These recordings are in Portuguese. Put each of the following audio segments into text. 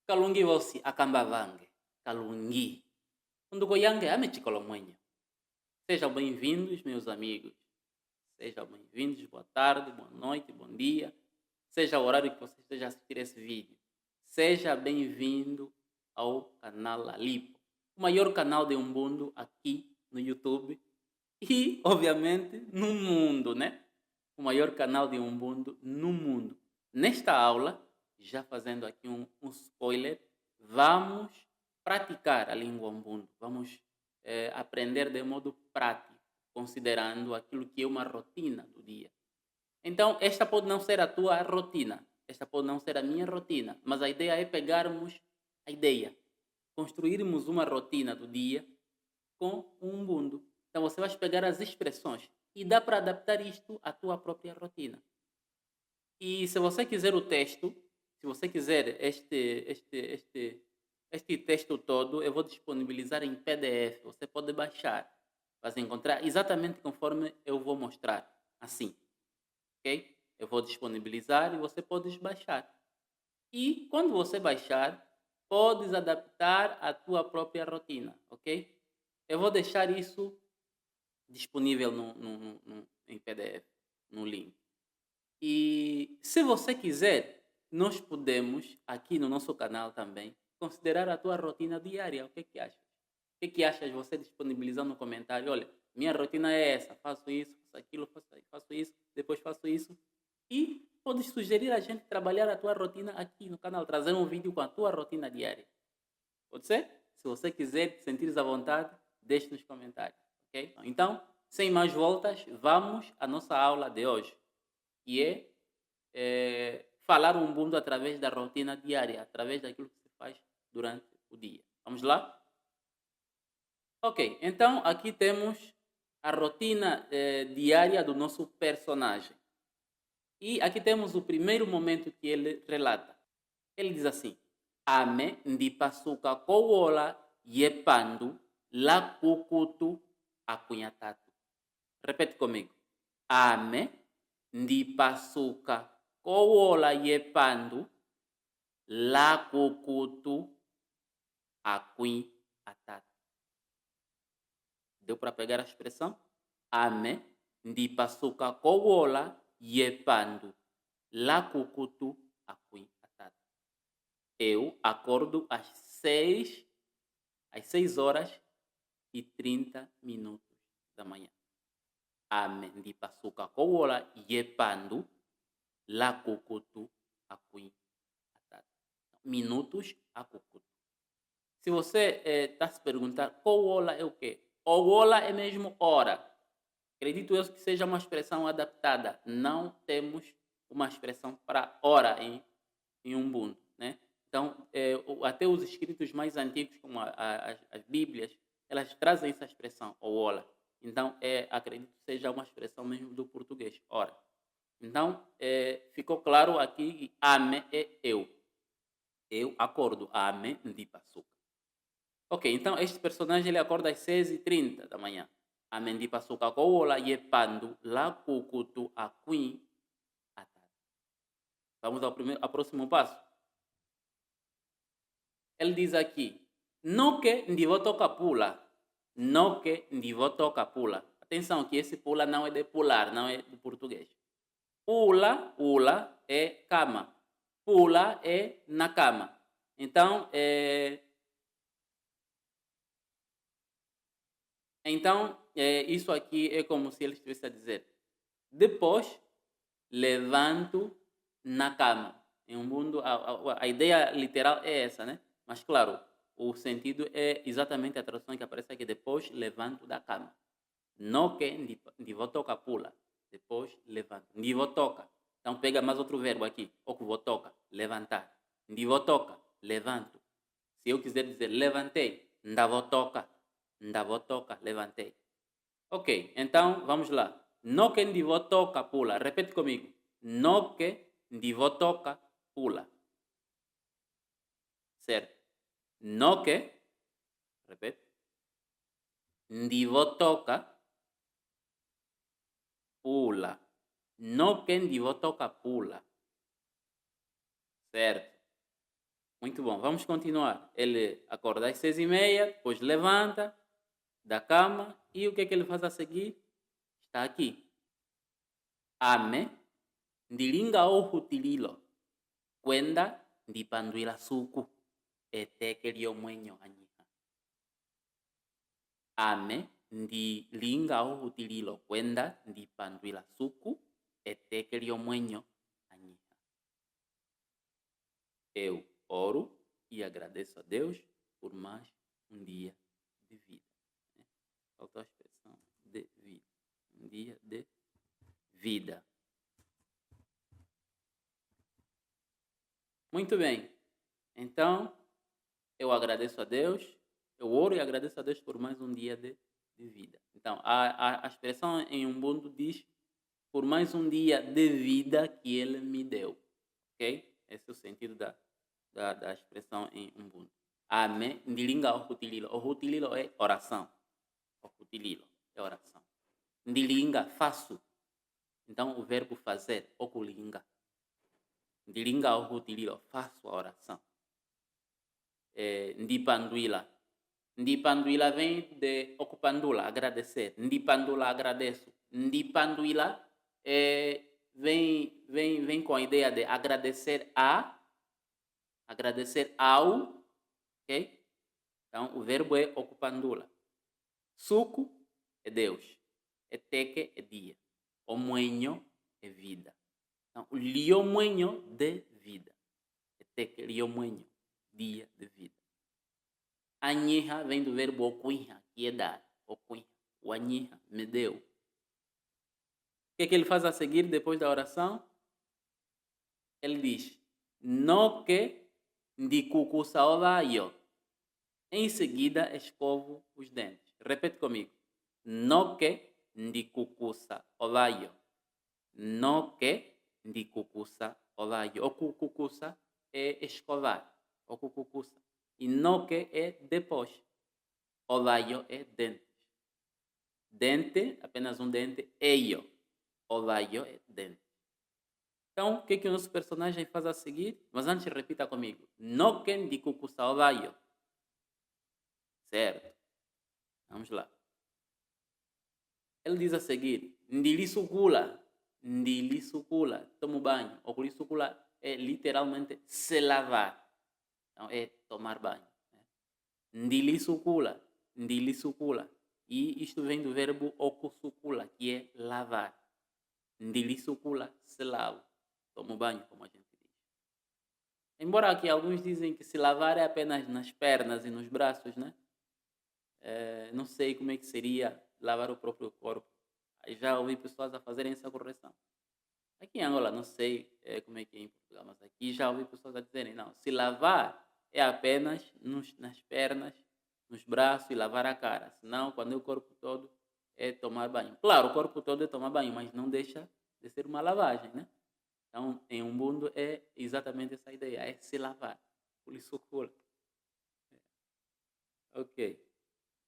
Kalungi vosi akamba vange. Kalungi. Undugo yange ame chicolomwenho. Sejam bem-vindos, meus amigos. Sejam bem-vindos, boa tarde, boa noite, bom dia. Seja o horário que você esteja a assistir esse vídeo. Seja bem-vindo ao canal Alipo, o maior canal de Umbundo aqui no YouTube e, obviamente, no mundo, né? O maior canal de Umbundo no mundo. Nesta aula, já fazendo aqui um spoiler, vamos praticar a língua Umbundo. Vamos aprender de modo prático, considerando aquilo que é uma rotina do dia. Então, esta pode não ser a tua rotina, esta pode não ser a minha rotina, mas a ideia é pegarmos a ideia, construirmos uma rotina do dia com um Umbundo. Então, você vai pegar as expressões e dá para adaptar isto à tua própria rotina. E se você quiser o texto, se você quiser este texto todo, eu vou disponibilizar em PDF. Você pode baixar. Vai encontrar exatamente conforme eu vou mostrar. Assim. Ok? Eu vou disponibilizar e você pode baixar. E quando você baixar, podes adaptar à tua própria rotina. Ok? Eu vou deixar isso disponível em PDF, no link. E se você quiser, nós podemos, aqui no nosso canal também, considerar a tua rotina diária. O que é que achas? O que é que achas você disponibilizar no comentário? Olha, minha rotina é essa, faço isso, faço aquilo, faço isso, depois faço isso. E podes sugerir a gente trabalhar a tua rotina aqui no canal, trazer um vídeo com a tua rotina diária. Pode ser? Se você quiser, te sentires à vontade, deixe nos comentários. Ok? Então, sem mais voltas, vamos à nossa aula de hoje, que é falar um mundo através da rotina diária, através daquilo que se faz durante o dia. Vamos lá? Ok, então aqui temos a rotina diária do nosso personagem. E aqui temos o primeiro momento que ele relata. Ele diz assim: Ame ndipasuka kowola yepandu la kukutu akunhatatu. Repete comigo. Ame ndipasuka kowola yepandu la kukutu akunhatatu. Deu para pegar a expressão? Ame ndipasuka kowola yepandu la kukutu akunhatatu. Eu acordo às 6 horas e 30 minutos da manhã. Ame ndipasuka kowola yepandu la kukutu akunhatatu. Minutos a kukutu. Se você está se perguntar, kowola é o quê? Owola é mesmo hora. Acredito eu que seja uma expressão adaptada. Não temos uma expressão para hora em Ubuntu, né? Então, até os escritos mais antigos, como as Bíblias, elas trazem essa expressão, owola. Então, acredito que seja uma expressão mesmo do português, hora. Então, ficou claro aqui que ame é eu. Eu acordo, ame ndipasuka. Ok, então este personagem ele acorda às 6h30 da manhã. Ame ndipasuka kowola yepandu la kukutu akunhatatu. Vamos ao próximo passo. Ele diz aqui, noke ndivotoka pula. Noke ndivotoka pula. Atenção que esse pula não é de pular, não é do português. Pula é cama. Pula é na cama. Então, isso aqui é como se ele estivesse a dizer, depois levanto na cama. Em um mundo, a ideia literal é essa, né? Mas, claro, o sentido é exatamente a tradução que aparece aqui. Depois, levanto da cama. Noke ndivotoka pula. Depois, levanto. Ndivotoka. Então, pega mais outro verbo aqui. Okuvotoka. Levantar. Ndivotoka. Levanto. Se eu quiser dizer levantei. Ndavotoka. Ndavotoka. Levantei. Ok. Então, vamos lá. Noke ndivotoka pula. Repete comigo. Noke ndivotoka pula. Certo? Noke, repete, ndivotoka pula. Noke ndivotoka pula. Certo? Muito bom, vamos continuar. Ele acorda às 6h30, depois levanta da cama e o que é que ele faz a seguir? Está aqui. Ame, ndilinga ohutililo, kwenda ndipanduila suku, eteke liomwenyo anyiha. Ame, ndilinga ohutililo, kwenda ndipanduila suku, eteke liomwenyo anyiha. Eu oro e agradeço a Deus por mais um dia de vida. Faltou a expressão de vida. Um dia de vida. Muito bem. Então, eu agradeço a Deus, eu oro e agradeço a Deus por mais um dia de vida. Então, a expressão em Ubuntu diz por mais um dia de vida que Ele me deu. Ok? Esse é o sentido da expressão em Ubuntu. Ame, ndilinga ohutililo. Ohutililo é oração. Ohutililo é oração. Ndilinga, faço. Então, o verbo fazer, okulinga. Ndilinga ohutililo, faço a oração. Ndipanduila. Ndipanduila vem de ocupandula, agradecer. Ndipanduila, agradeço. Ndipanduila vem com a ideia de agradecer agradecer ao, ok? Então, o verbo é ocupandula. Suco é Deus. Eteke é dia. Omuenho é vida. Então, o liomuenho de vida. Eteke, liomuenho, dia de vida. Anhiha vem do verbo okuinha, que é dar. Okuinha. O anhiha me deu. O que é que ele faz a seguir depois da oração? Ele diz, noque ndikukusa olaio. Em seguida, escovo os dentes. Repete comigo. Noque ndikukusa olaio. Noque ndikukusa olaio. O kukukusa é escovar. O kukukusa. E noque é depois. Olaio é dentes. Dente, apenas um dente, eio. Olaio é dente. Então, o que o nosso personagem faz a seguir? Mas antes, repita comigo. Noque ndikukusa olaio. Certo. Vamos lá. Ele diz a seguir, ndilisukula, ndilisukula, tomo banho. O kulisukula é literalmente se lavar. Então é tomar banho. Ndilisukula, ndilisukula. E isto vem do verbo okusukula, que é lavar. Ndilisukula, se lavo. Tomo banho, como a gente diz. Embora aqui alguns dizem que se lavar é apenas nas pernas e nos braços, né? Não sei como é que seria lavar o próprio corpo. Já ouvi pessoas a fazerem essa correção. Aqui em Angola, não sei como é que é em Portugal, mas aqui já ouvi pessoas a dizerem, não, se lavar é apenas nas pernas, nos braços e lavar a cara. Senão, quando é o corpo todo, é tomar banho. Claro, o corpo todo é tomar banho, mas não deixa de ser uma lavagem, né? Então, em Ubuntu é exatamente essa ideia, é se lavar. Por isso, ok.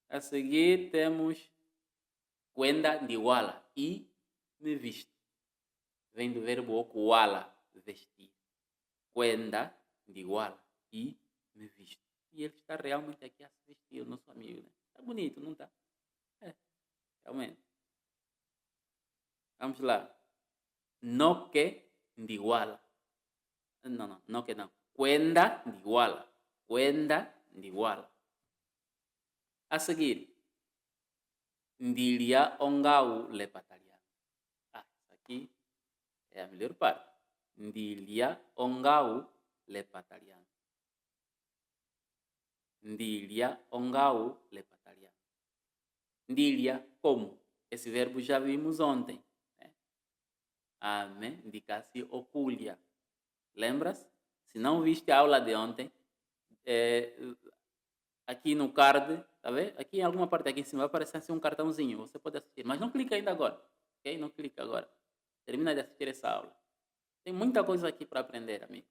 A seguir temos kwenda ndiwala e me visto. Vem do verbo okuwala, vestir. Kwenda ndiwala e me visto. E ele está realmente aqui a se vestir, o nosso amigo, né? Está bonito, não está? Realmente. Vamos lá. Noque ndiwala. Não, noque não. Kwenda ndiwala. Kwenda ndiwala. A seguir, ndilia ongau lepatalian. Isso aqui é a melhor parte. Ndilia ongau lepatalian. Ndilia ongau lepatalian. Ndilia, como? Esse verbo já vimos ontem. Né? Ame, indicasse oculia. Lembras? Se não viste a aula de ontem, aqui no card, tá vendo? Aqui em alguma parte aqui em cima vai aparecer assim um cartãozinho. Você pode assistir, mas não clica ainda agora. Ok? Não clica agora. Termina de assistir essa aula. Tem muita coisa aqui para aprender, amigo.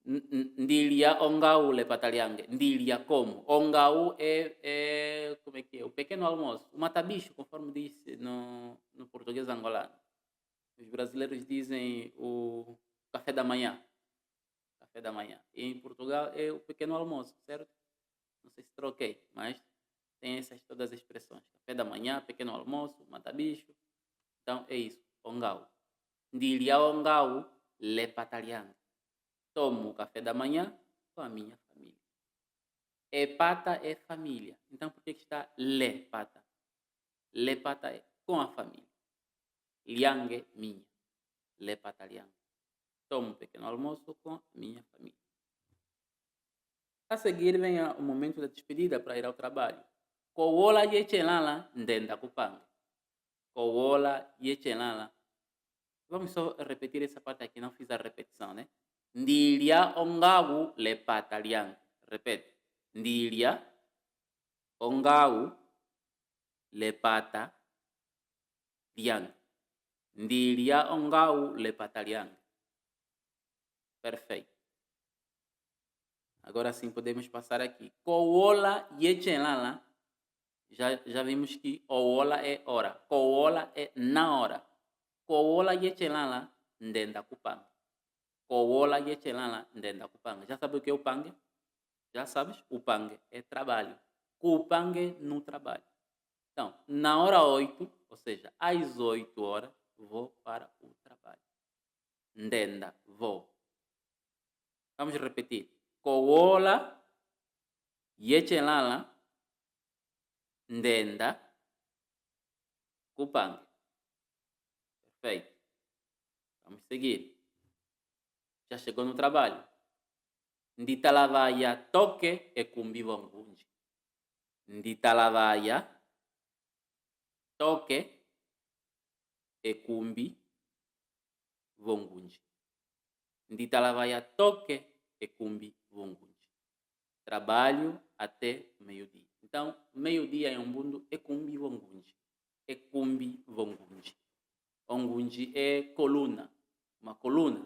Ndilia ongau lepataliangue. Ndilia como? Ongau como é que é? O pequeno almoço. O matabicho, conforme disse no português angolano. Os brasileiros dizem o café da manhã. café da manhã. E em Portugal é o pequeno almoço, certo? Não sei se troquei, mas tem essas todas as expressões. Café da manhã, pequeno almoço, mata-bicho. Então é isso, ongau. Ndilia ongau le pataliang. Tomo o café da manhã com a minha família. E pata é família. Então por que está le pata? Le pata é com a família. Liang é minha. Le pata liang. Tomo um pequeno almoço com a minha família. A seguir vem o momento da despedida para ir ao trabalho. Kowola yechelala ndenda kupanga. Kowola yechelala. Vamos só repetir essa parte aqui, não fiz a repetição, né? Ndilia ongawu le pata liang. Repete. Ndilia ongawu le pata liang. Ndilia ongawu le pata liang. Perfeito. Agora sim podemos passar aqui. Kowola yechelala. Já vimos que owola é hora. Kowola é na hora. Kowola yechelala ndenda kupanga. Kowola yechelala ndenda kupanga. Já sabe o que é o pangue? Já sabes? O pangue é trabalho. Kupange no trabalho. Então, na hora 8, ou seja, às 8 horas, vou para o trabalho. Ndenda, vou. Vamos repetir. Kowola yechelala ndenda kupanga. Perfeito. Vamos seguir. Já chegou no trabalho. Nditalavaya toke e kumbi vongunji. Nditalavaya toke e kumbi vongunji. Nditalavaya toke e kumbi vongunji. Trabalho até meio-dia. Então, meio-dia em Umbundo é kumbi vongunji. É kumbi vongunji. Ongunji é coluna, uma coluna.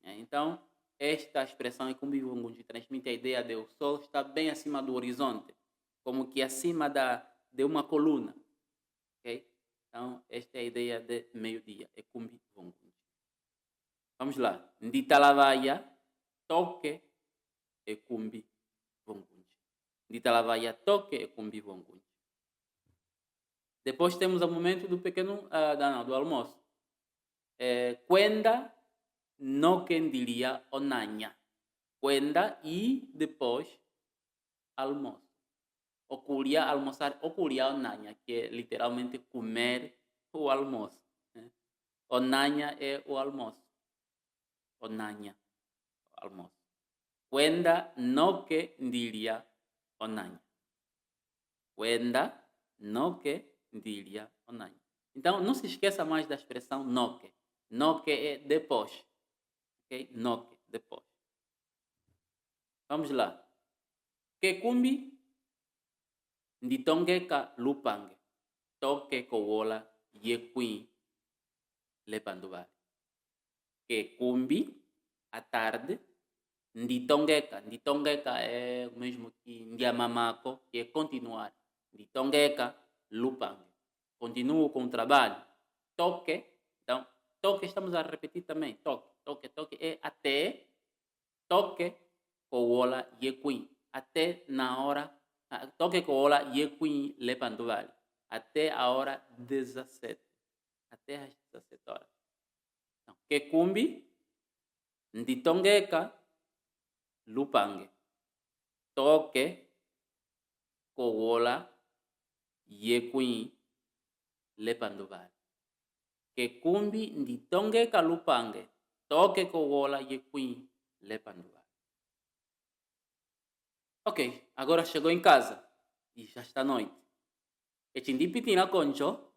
Então, esta expressão é kumbi vongunji transmite a ideia de o sol está bem acima do horizonte, como que acima de uma coluna. Okay? Então, esta é a ideia de meio-dia, é kumbi vongunji. Vamos lá. Nditalavaya toke e kumbi vongunji. Nditalavaya toke e kumbi vongunji. Depois temos o momento do pequeno, do almoço. Kwenda no kendilia onanya. Kwenda e depois almoço. Ocuria almoçar, ocuria onanya, que é literalmente comer o almoço. Né? Onanya é o almoço. Onanya, o almoço. Kwenda no kendilia onanya. Kwenda no kendilia onanya. Então, não se esqueça mais da expressão noque. Noque é depois. Ok? Noque, depois. Vamos lá. Kekumbi nditongeka lupange. Toke kowola yequim lepanduvale. Kekumbi, à tarde. Nditongeka. Nditongeka é o mesmo que ndiamamako, que é continuar. Nditongeka lupange. Continuo com o trabalho. Toque. Então, toque estamos a repetir também. Toque. Toque. Toque é até. Toque kowola yequim. Até na hora. Toque kowola yequim lepanduvale. Até a hora 17. Até às 17 horas. Então, kekumbi nditongeka lupange. Toque kowola yequim lepanduvale. Kekumbi nditongeka lupange. Toque kowola yequim lepanduvale. Ok, agora chegou em casa e já está noite. Echindipitina concho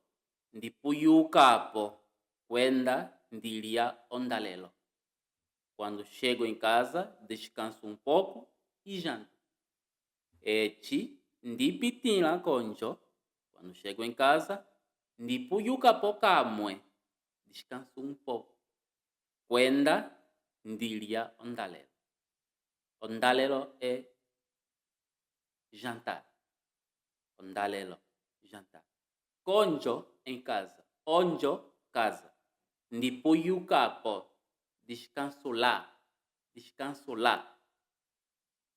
ndipuyukapo kwenda ndilia ondalelo. Quando chego em casa, descanso um pouco e janto. Echi ndipitina concho. Quando chego em casa, ndipuyukapo kamwe. Descanso um pouco. Kwenda ndilia ondalelo. Ondalelo é jantar. Ondalelo, jantar. Conjo, em casa. Onjo, casa. Ndipuyukapo, descanso lá. descanso lá.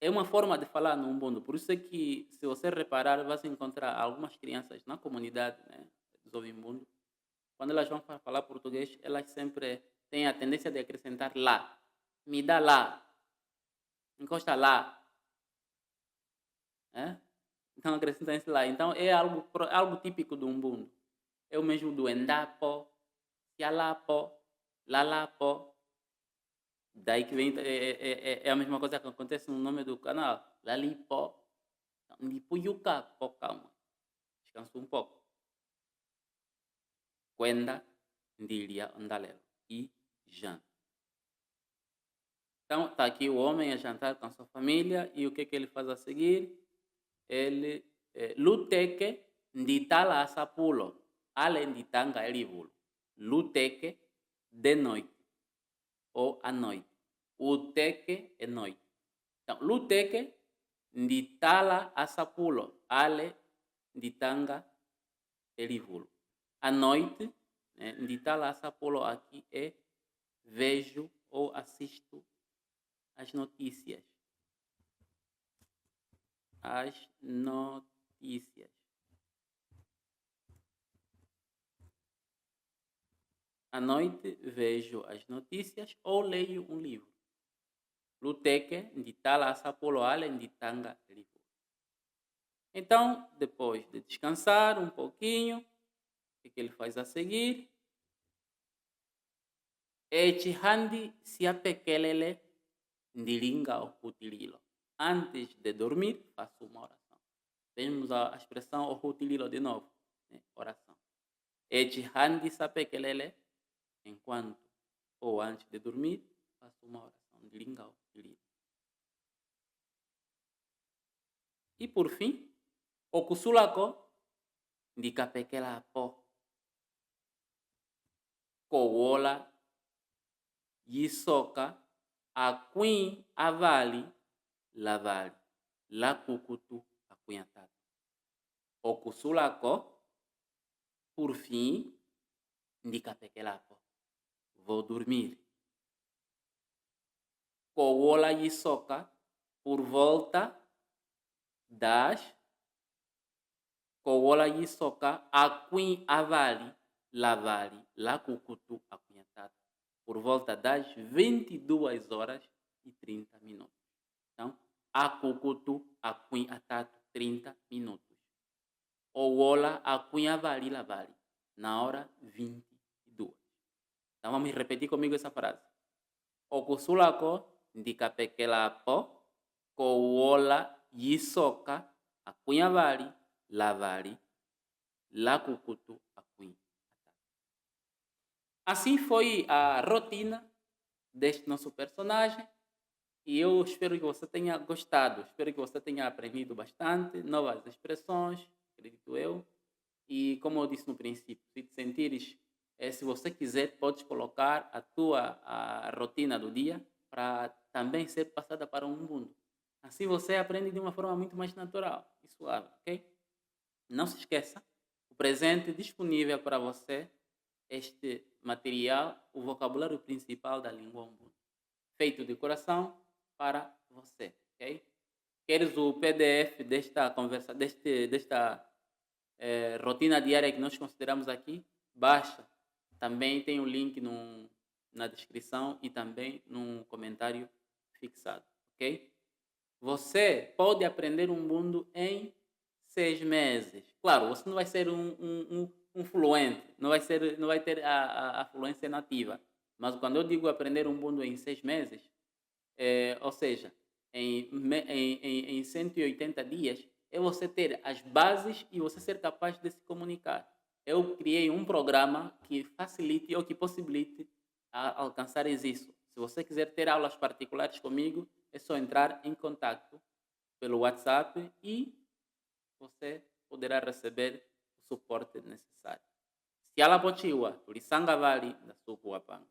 É uma forma de falar no Umbundo. Por isso é que, se você reparar, vai encontrar algumas crianças na comunidade, né, dos Ovimbundo. Quando elas vão falar português, elas sempre têm a tendência de acrescentar lá. Me dá lá. Encosta lá. Né? Então acrescenta isso lá. Então é algo típico do Umbundo. É o mesmo do Endapo, Sialapo, Lalapo. Daí que vem, é a mesma coisa que acontece no nome do canal. Lalipo, Lipuyuka, calma. Descansa um pouco. Quenda, Ndilia, Andalelo. E janta. Então, está aqui o homem a jantar com a sua família. E o que ele faz a seguir? Ele luteke nditala asapulo. Ale nditanga elivulo. Luteke de noite. Ou à noite. Uteke é noite. Então, luteke nditala asapulo. Ale nditanga elivulo. À noite, nditala asapulo aqui é vejo ou assisto as notícias. As notícias. À noite vejo as notícias ou leio um livro. Luteke, nditala asapolo ale, nditanga livro. Então, depois de descansar um pouquinho, o que ele faz a seguir? Echihandi siapekelele ndilinga ohutililo. Antes de dormir, faço uma oração. Temos a expressão ohutililo de novo. Né? Oração. Echihandi sapekelele. Enquanto ou antes de dormir, faço uma oração de língua ohutililo. E por fim, o kusulako ndikapekela po. Kowola yisoka aquim avali lavali la kukutu akunhatatu. O kusulako, por fim, ndikapekela po. Vou dormir. Kowola yisoka, por volta das Kowola yisoka aquim avali lavali la kukutu akunhatatu. Por volta das 22 horas e 30 minutos. Então, a kukutu akunhatatu 30 minutos. Owola akunhavali lavali na hora 22. Então vamos repetir comigo essa frase. Okusulako ndikapekelapo kowola yisoka akunhavali lavali la kukutu akunhatatu. Assim foi a rotina deste nosso personagem e eu espero que você tenha gostado, espero que você tenha aprendido bastante, novas expressões, acredito eu. E como eu disse no princípio, se te sentires, se você quiser, podes colocar a rotina do dia para também ser passada para um mundo. Assim você aprende de uma forma muito mais natural e suave, ok? Não se esqueça, o presente disponível para você, este material, o vocabulário principal da língua Umbundo, feito de coração para você, ok? Queres o PDF desta conversa, desta rotina diária que nós consideramos aqui? Baixa. Também tem o link na descrição e também num comentário fixado, ok? Você pode aprender Umbundo em 6 meses. Claro, você não vai ser um fluente, não vai ter a fluência nativa. Mas quando eu digo aprender Umbundo em 6 meses, ou seja, em 180 dias, é você ter as bases e você ser capaz de se comunicar. Eu criei um programa que facilite ou que possibilite alcançar isso. Se você quiser ter aulas particulares comigo, é só entrar em contato pelo WhatsApp e você poderá receber o suporte necessário. Siala Pochiwa, Tulisanga Valley, da Supuapanga.